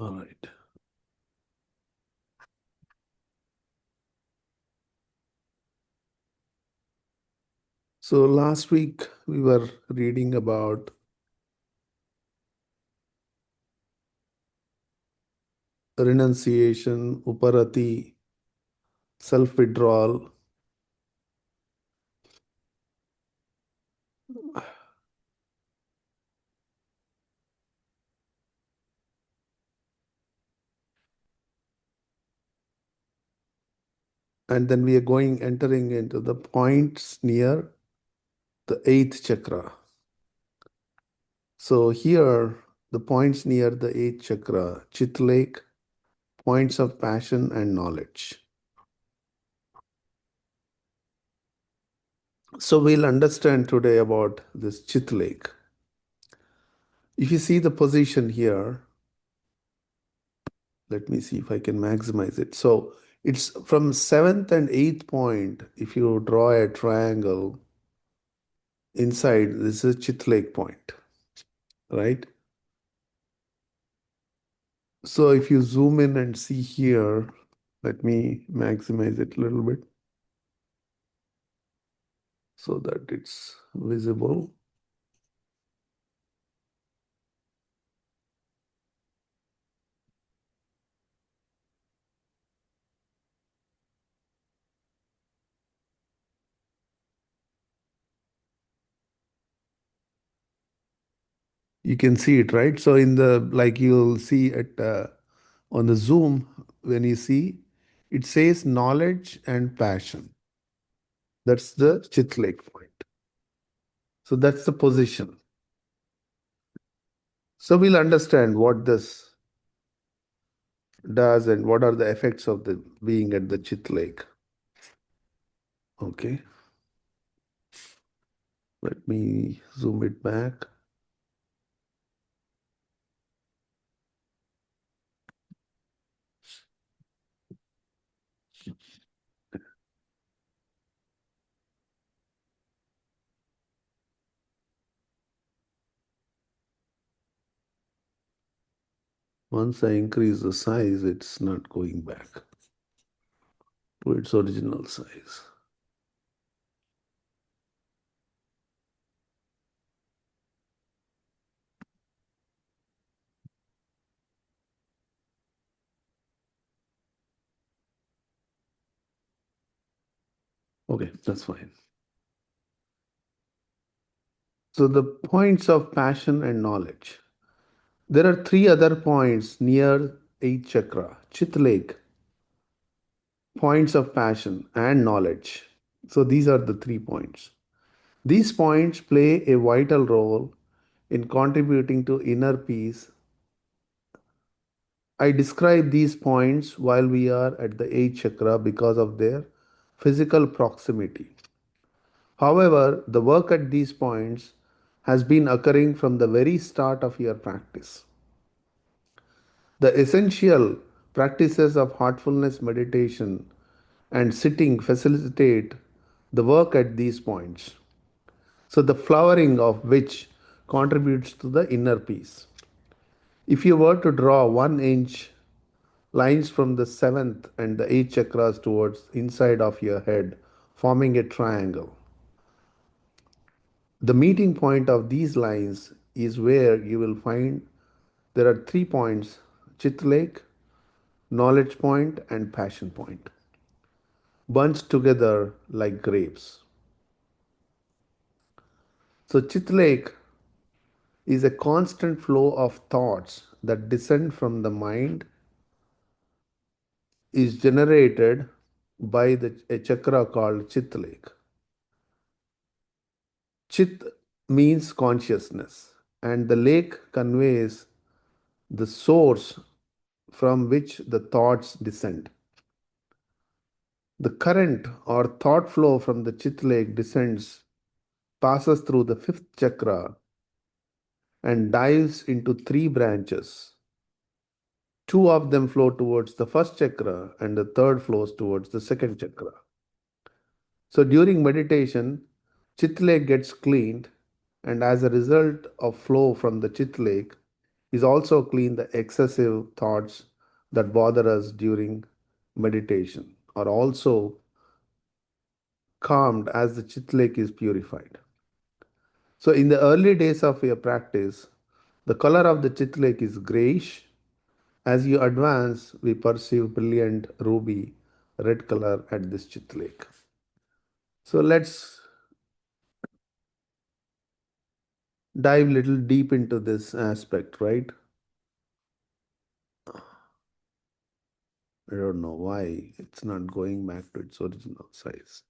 All right. So last week we were reading about renunciation, uparati, self-withdrawal, and then we are entering into the points near the eighth chakra. So here, the points near the eighth chakra, Chitlake, points of passion and knowledge. So we'll understand today about this Chitlake. If you see the position here, let me see if I can maximize it. So it's from seventh and eighth point. If you draw a triangle inside, this is Chitlake point, right? So if you zoom in and see here, let me maximize it a little bit so that it's visible. You can see it, right? So in the, like you'll see at on the zoom, when you see, it says knowledge and passion. That's the Chitlake point. So that's the position. So we'll understand what this does and what are the effects of the being at the Chitlake. Okay. Let me zoom it back. Once I increase the size, it's not going back to its original size. Okay, that's fine. So the points of passion and knowledge. There are three other points near eighth chakra, Chitlake, points of passion and knowledge. So these are the 3 points. These points play a vital role in contributing to inner peace. I describe these points while we are at the eighth chakra because of their physical proximity. However, the work at these points has been occurring from the very start of your practice. The essential practices of heartfulness meditation and sitting facilitate the work at these points. So, the flowering of which contributes to the inner peace. If you were to draw 1 inch lines from the seventh and the eighth chakras towards inside of your head, forming a triangle, the meeting point of these lines is where you will find there are 3 points: Chitlake, knowledge point, and passion point, bunched together like grapes. So, Chitlake is a constant flow of thoughts that descend from the mind, is generated by a chakra called Chitlake. Chit means consciousness, and the lake conveys the source from which the thoughts descend. The current or thought flow from the Chitlake descends, passes through the fifth chakra, and dives into 3 branches. Two of them flow towards the first chakra, and the third flows towards the second chakra. So during meditation, Chitlake gets cleaned, and as a result of flow from the Chitlake, is also clean. The excessive thoughts that bother us during meditation are also calmed as the Chitlake is purified. So, in the early days of your practice, the color of the Chitlake is grayish. As you advance, we perceive brilliant ruby red color at this Chitlake. So, let's dive little deep into this aspect, right? I don't know why it's not going back to its original size.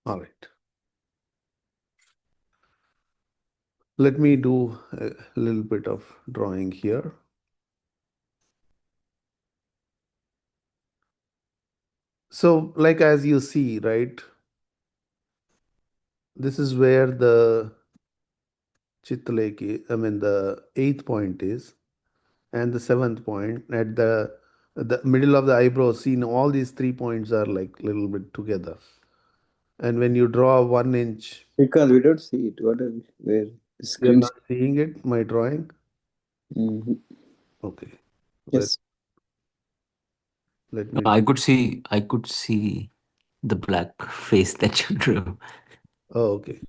All right. Let me do a little bit of drawing here. So, like as you see, right, this is where the Chitlake, I mean the eighth point is, and the seventh point at the middle of the eyebrow. See, all these 3 points are like little bit together. And when you draw 1 inch, Because we don't see it. What are we? Where the you're screen? not seeing it, my drawing. Mhm. Okay. Let Yes. let No, me. I could see the black face that you drew. Oh, okay.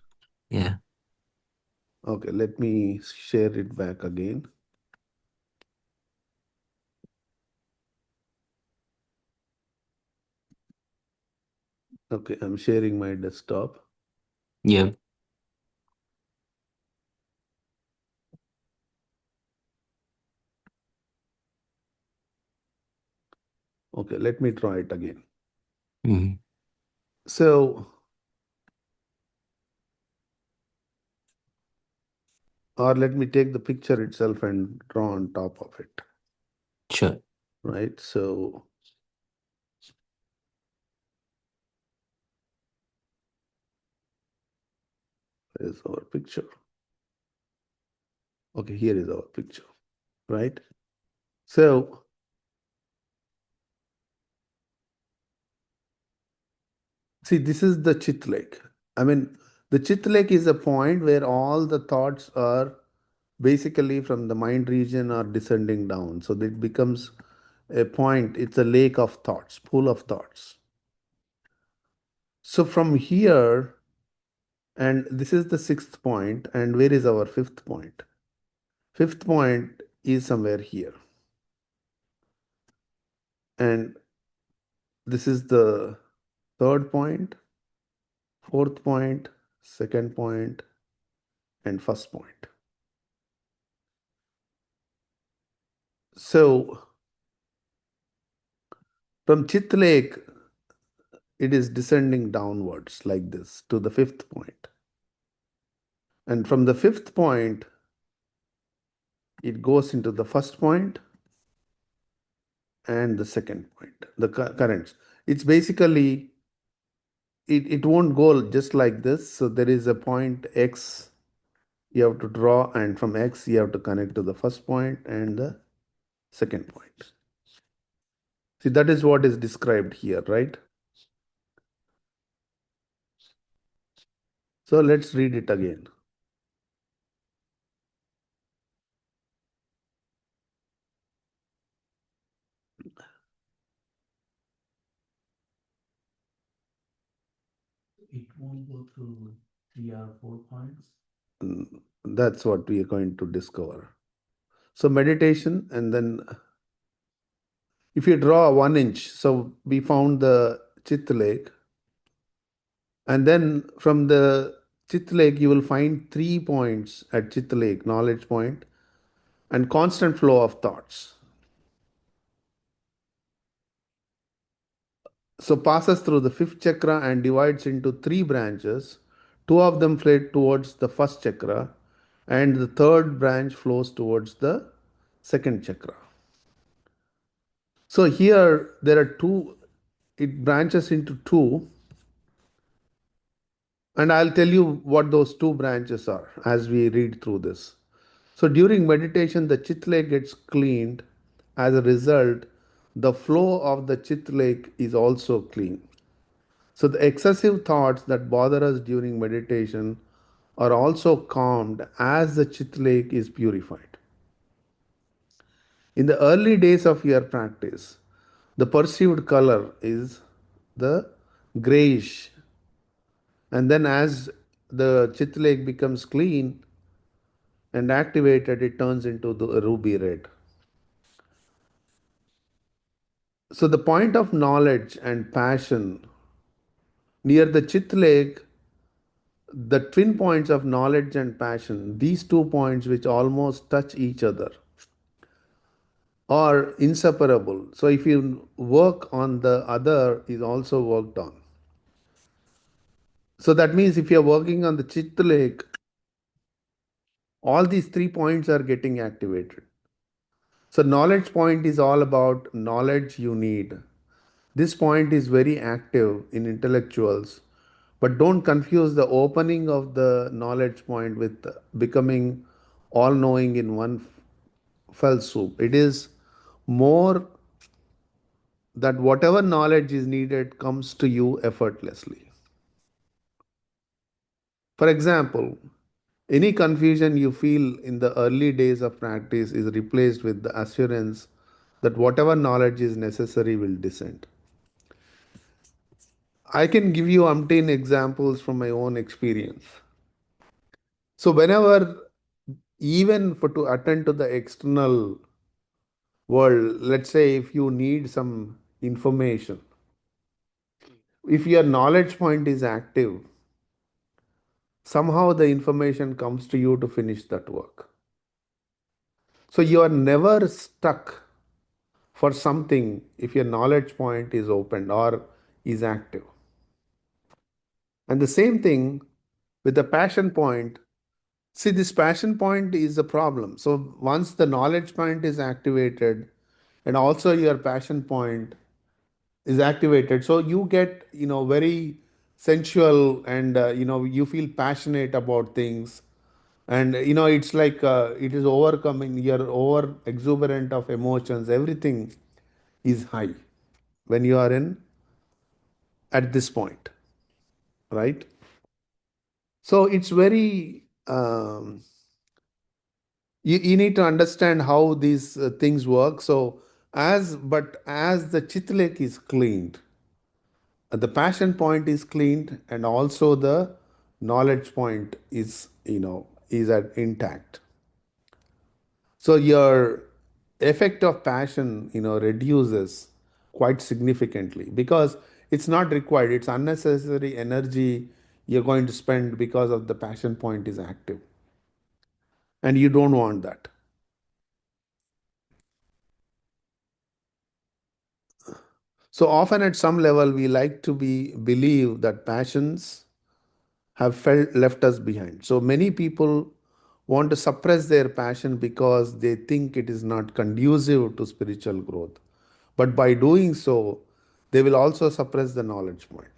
Yeah. Okay. Let me share it back again. Okay, I'm sharing my desktop. Yeah. Okay, let me try it again. Mhm. So, or let me take the picture itself and draw on top of it, Sure. right? So, here's our picture. Okay, here is our picture, right? So, see, this is the Chitlake. I mean, the Chitlake is a point where all the thoughts are basically from the mind region are descending down. So, it becomes a point, it's a lake of thoughts, pool of thoughts. So, from here, and this is the sixth point, and where is our fifth point? Fifth point is somewhere here. And this is the third point, fourth point, second point, and first point. So from Chit Lake, it is descending downwards like this to the fifth point. And from the fifth point, it goes into the first point and the second point, the currents. It's basically, it won't go just like this. So there is a point X you have to draw, and from X you have to connect to the first point and the second point. See, that is what is described here, right? So let's read it again. It won't go through 3 or 4 points. That's what we are going to discover. So meditation, and then if you draw 1 inch, so we found the Chit Lake, and then from the Chit Lake, you will find 3 points at Chit Lake, knowledge point, and constant flow of thoughts. So passes through the fifth chakra and divides into 3 branches. Two of them flow towards the first chakra, and the third branch flows towards the second chakra. So here there are two, it branches into two, and I'll tell you what those two branches are as we read through this. So during meditation, the chitlake gets cleaned. As a result, the flow of the chitlake is also clean. So the excessive thoughts that bother us during meditation are also calmed as the Chitlake is purified. In the early days of your practice, the perceived color is the grayish, and then as the Chitlake becomes clean and activated, it turns into the ruby red. So, the point of knowledge and passion near the Chitlake, the twin points of knowledge and passion, these 2 points which almost touch each other, are inseparable. So if you work on the other is also worked on. So that means if you're working on the Chitlake, all these 3 points are getting activated. So knowledge point is all about knowledge you need. This point is very active in intellectuals, but don't confuse the opening of the knowledge point with becoming all knowing in one fell swoop. It is more that whatever knowledge is needed comes to you effortlessly. For example, any confusion you feel in the early days of practice is replaced with the assurance that whatever knowledge is necessary will descend. I can give you umpteen examples from my own experience. So, whenever, even for to attend to the external world, let's say if you need some information, if your knowledge point is active, somehow the information comes to you to finish that work. So you are never stuck for something if your knowledge point is opened or is active. And the same thing with the passion point. See, this passion point is a problem. So once the knowledge point is activated and also your passion point is activated, so you get, very sensual and, you feel passionate about things. And, it's like it is overcoming, you're over exuberant of emotions. Everything is high when you are in at this point, right? So it's very you need to understand how these things work. So as the Chitlake is cleaned, the passion point is cleaned, and also the knowledge point is is at intact. So your effect of passion reduces quite significantly because it's not required. It's unnecessary energy you're going to spend because of the passion point is active, and you don't want that. So often at some level we like to be believe that passions have felt left us behind. So many people want to suppress their passion because they think it is not conducive to spiritual growth. But by doing so, they will also suppress the knowledge point.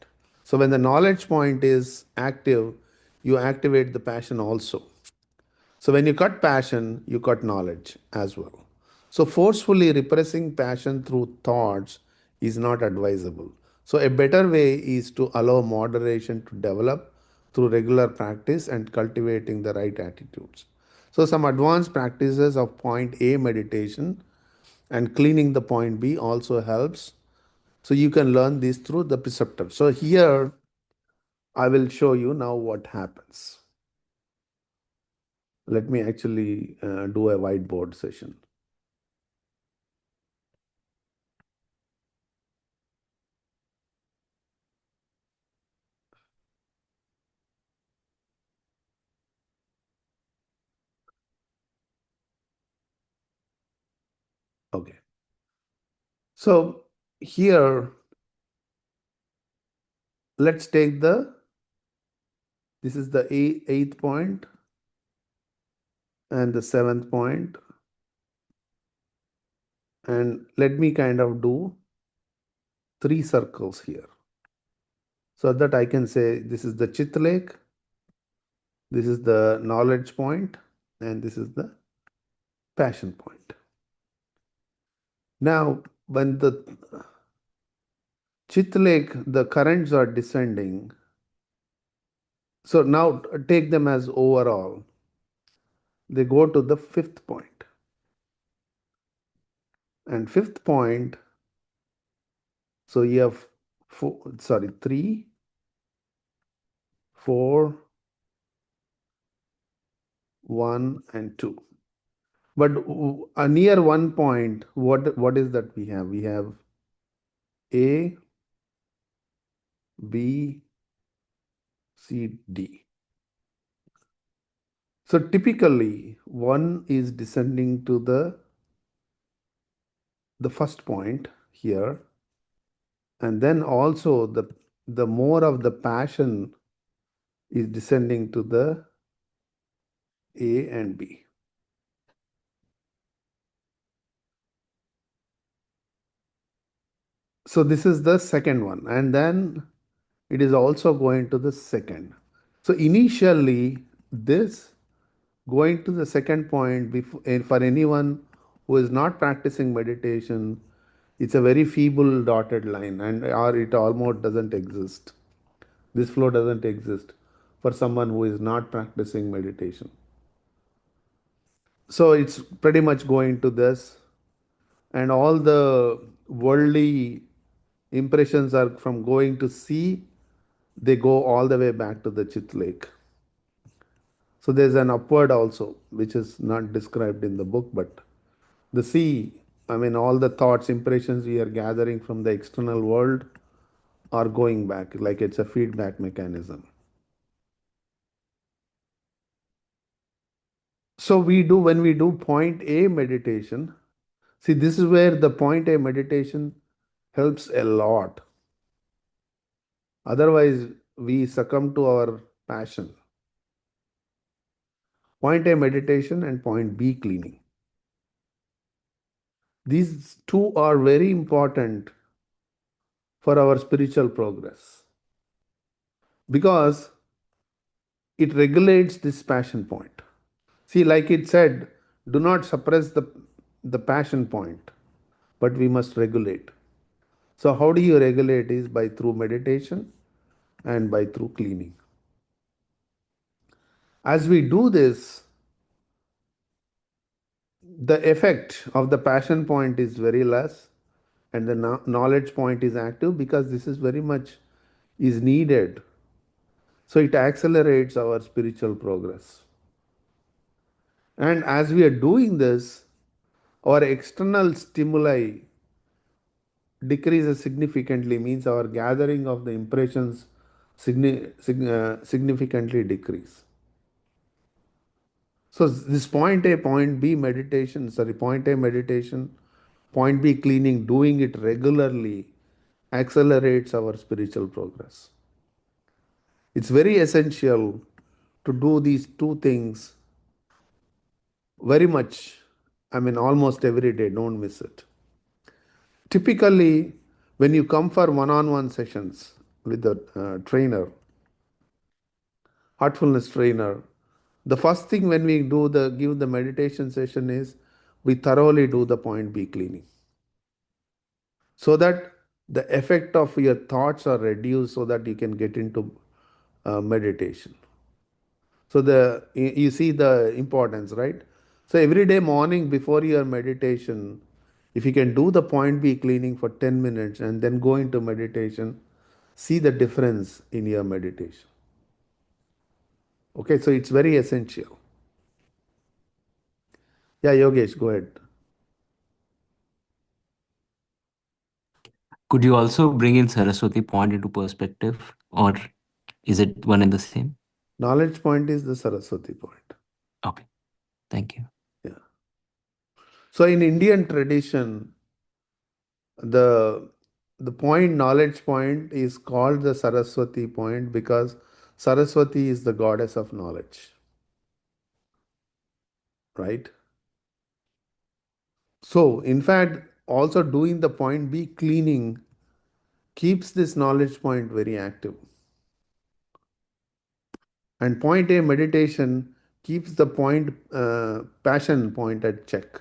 So when the knowledge point is active, you activate the passion also. So when you cut passion, you cut knowledge as well. So forcefully repressing passion through thoughts is not advisable. So a better way is to allow moderation to develop through regular practice and cultivating the right attitudes. So some advanced practices of point A meditation and cleaning the point B also helps. So you can learn this through the preceptor. So here I will show you now what happens. Let me actually do a whiteboard session. Okay. So here, let's take this is the eighth point and the seventh point, and let me kind of do 3 circles here so that I can say this is the Chitlake, this is the knowledge point, and this is the passion point. Now, when the Chitlake, the currents are descending, So now take them as overall. They go to the fifth point. And fifth point, so you have four, sorry, 3, 4, 1, and 2. But near one point, what is that we have? We have A, B, C, D. So typically, one is descending to the first point here, and then also the more of the passion is descending to the A and B. So this is the second one, and then it is also going to the second. So initially, this going to the second point before, for anyone who is not practicing meditation, it's a very feeble dotted line, and or it almost doesn't exist. This flow doesn't exist for someone who is not practicing meditation. So it's pretty much going to this, and all the worldly impressions are from going to see, they go all the way back to the Chitlake. So there's an upward also, which is not described in the book, but the sea, I mean, all the thoughts, impressions we are gathering from the external world are going back, like it's a feedback mechanism. So when we do point A meditation, see, this is where the point A meditation helps a lot. Otherwise, we succumb to our passion. Point A meditation and point B cleaning. These two are very important for our spiritual progress because it regulates this passion point. See, like it said, do not suppress the passion point, but we must regulate. So, how do you regulate is by through meditation and by through cleaning. As we do this, the effect of the passion point is very less and the knowledge point is active because this is very much is needed. So it accelerates our spiritual progress. And as we are doing this, our external stimuli decreases significantly, means our gathering of the impressions significantly decrease. So this point A, point B meditation, sorry, point A meditation, point B cleaning, doing it regularly accelerates our spiritual progress. It's very essential to do these two things very much. I mean, almost every day, don't miss it. Typically, when you come for one on one sessions with the trainer, heartfulness trainer, the first thing when we give the meditation session is we thoroughly do the point B cleaning so that the effect of your thoughts are reduced so that you can get into meditation. So you see the importance, right? So every day morning before your meditation, if you can do the point B cleaning for 10 minutes and then go into meditation, see the difference in your meditation. Okay, so it's very essential. Yeah, Yogesh, go ahead. Could you also bring in Saraswati point into perspective, or is it one and the same? Knowledge point is the Saraswati point. Okay, thank you. Yeah. So in Indian tradition, the the point knowledge point is called the Saraswati point because Saraswati is the goddess of knowledge, right? So in fact, also doing the point B cleaning keeps this knowledge point very active. And point A meditation keeps the point passion point at check.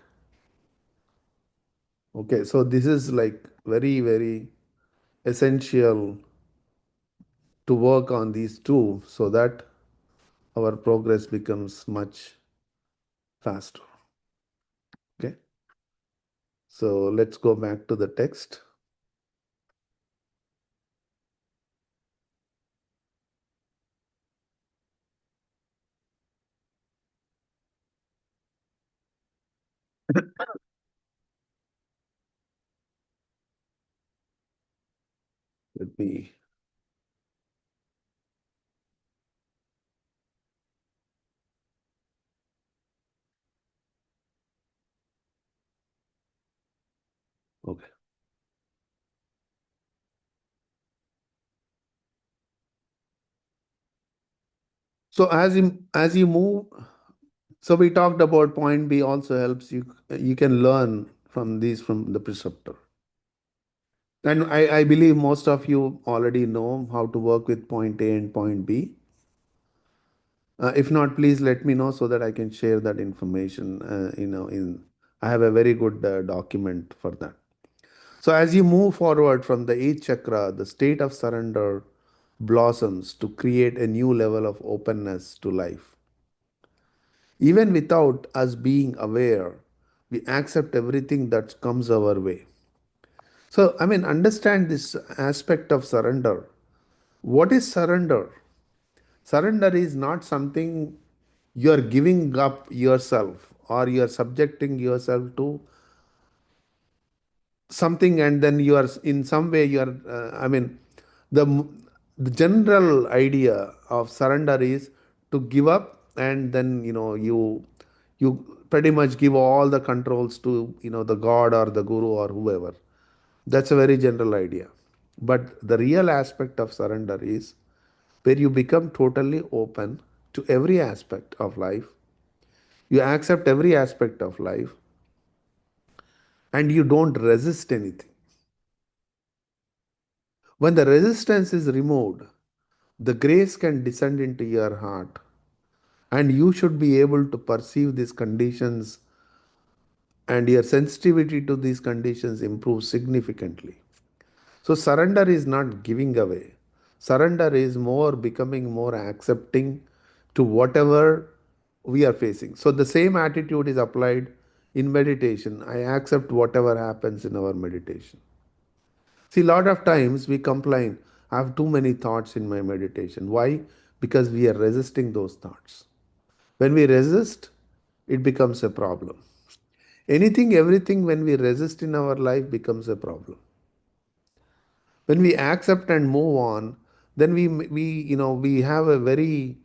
Okay, so this is like very, very essential to work on these two so that our progress becomes much faster. Okay, so let's go back to the text. Let me. Okay. So as you move, so we talked about point B also helps you. You can learn from these from the preceptor. And I believe most of you already know how to work with point A and point B. If not, please let me know so that I can share that information. I have a very good document for that. So as you move forward from the eighth chakra, the state of surrender blossoms to create a new level of openness to life. Even without us being aware, we accept everything that comes our way. So, I mean, understand this aspect of surrender. What is surrender? Surrender is not something you are giving up yourself or you are subjecting yourself to something, and then you are in some way you are. The the general idea of surrender is to give up, and then you pretty much give all the controls to the god or the guru or whoever. That's a very general idea. But the real aspect of surrender is where you become totally open to every aspect of life. You accept every aspect of life and you don't resist anything. When the resistance is removed, the grace can descend into your heart, and you should be able to perceive these conditions, and your sensitivity to these conditions improves significantly. So, surrender is not giving away, surrender is more becoming more accepting to whatever we are facing. So, the same attitude is applied in meditation. I accept whatever happens in our meditation. See, a lot of times we complain, I have too many thoughts in my meditation. Why? Because we are resisting those thoughts. When we resist, it becomes a problem. Anything, everything, when we resist in our life becomes a problem. When we accept and move on, then we have a very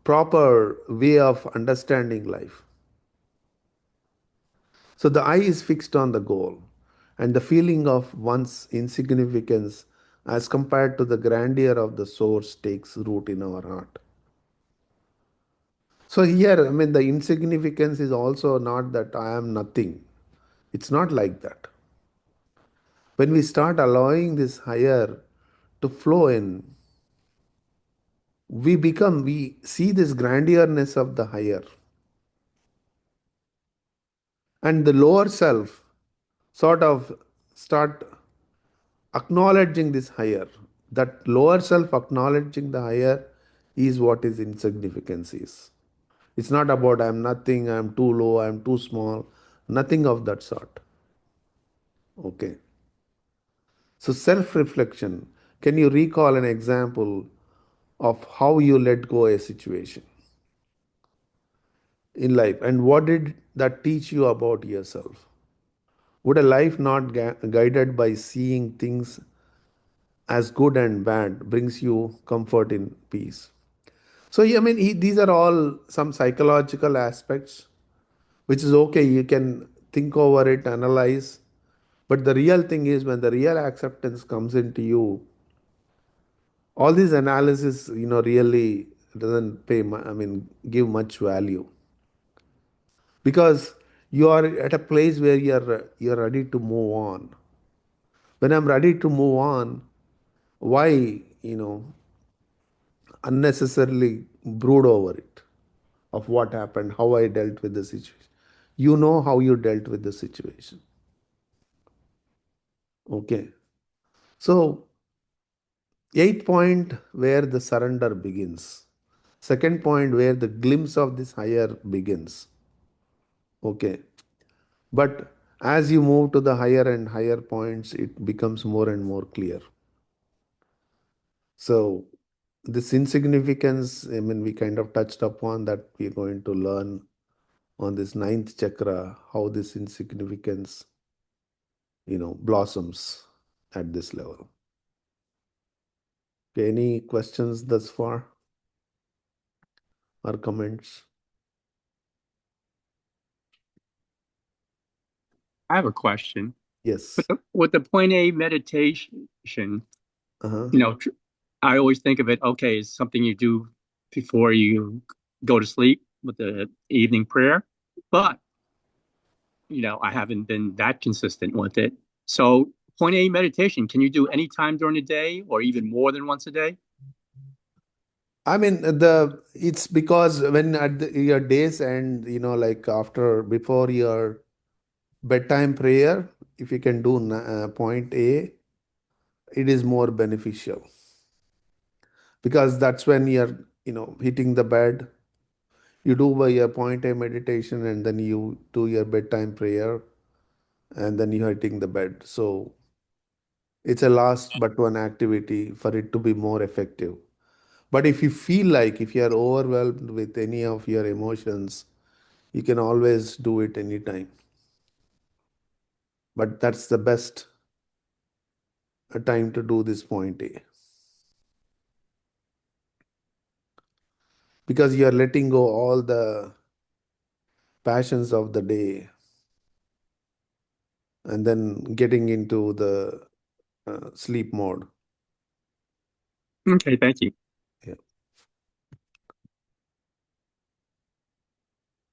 proper way of understanding life. So the eye is fixed on the goal, and the feeling of one's insignificance as compared to the grandeur of the source takes root in our heart. So here, I mean, the insignificance is also not that I am nothing. It's not like that. When we start allowing this higher to flow in, we see this grandiousness of the higher, and the lower self sort of start acknowledging this higher. That lower self acknowledging the higher is what is insignificance is. It's not about I'm nothing, I'm too low, I'm too small, nothing of that sort. Okay. So self reflection. Can you recall an example of how you let go a situation in life, and what did that teach you about yourself? Would a life not guided by seeing things as good and bad brings you comfort in peace? So, yeah, I mean, these are all some psychological aspects, which is okay. You can think over it, analyze. But the real thing is when the real acceptance comes into you, all this analysis, really doesn't give much value, because you are at a place where you're ready to move on. When I'm ready to move on, why, unnecessarily brood over it of what happened, how I dealt with the situation. You know how you dealt with the situation. Okay. So, eighth point where the surrender begins. Second point where the glimpse of this higher begins. Okay. But as you move to the higher and higher points, it becomes more and more clear. So this insignificance, I mean, we kind of touched upon that we're going to learn on this ninth chakra, how this insignificance, blossoms at this level. Okay, any questions thus far or comments? I have a question. Yes. With the point A meditation, Uh-huh. I always think of it, okay, it's something you do before you go to sleep with the evening prayer. But, I haven't been that consistent with it. So, point A meditation, can you do any time during the day or even more than once a day? I mean, it's because when at your days end, like before your bedtime prayer, if you can do point A, it is more beneficial because that's when you're, hitting the bed. You do by your point A meditation and then you do your bedtime prayer and then you're hitting the bed. So it's a last but one activity for it to be more effective. But if you feel like if you are overwhelmed with any of your emotions, you can always do it anytime. But that's the best time to do this point A because you are letting go all the passions of the day and then getting into the sleep mode. Okay, thank you.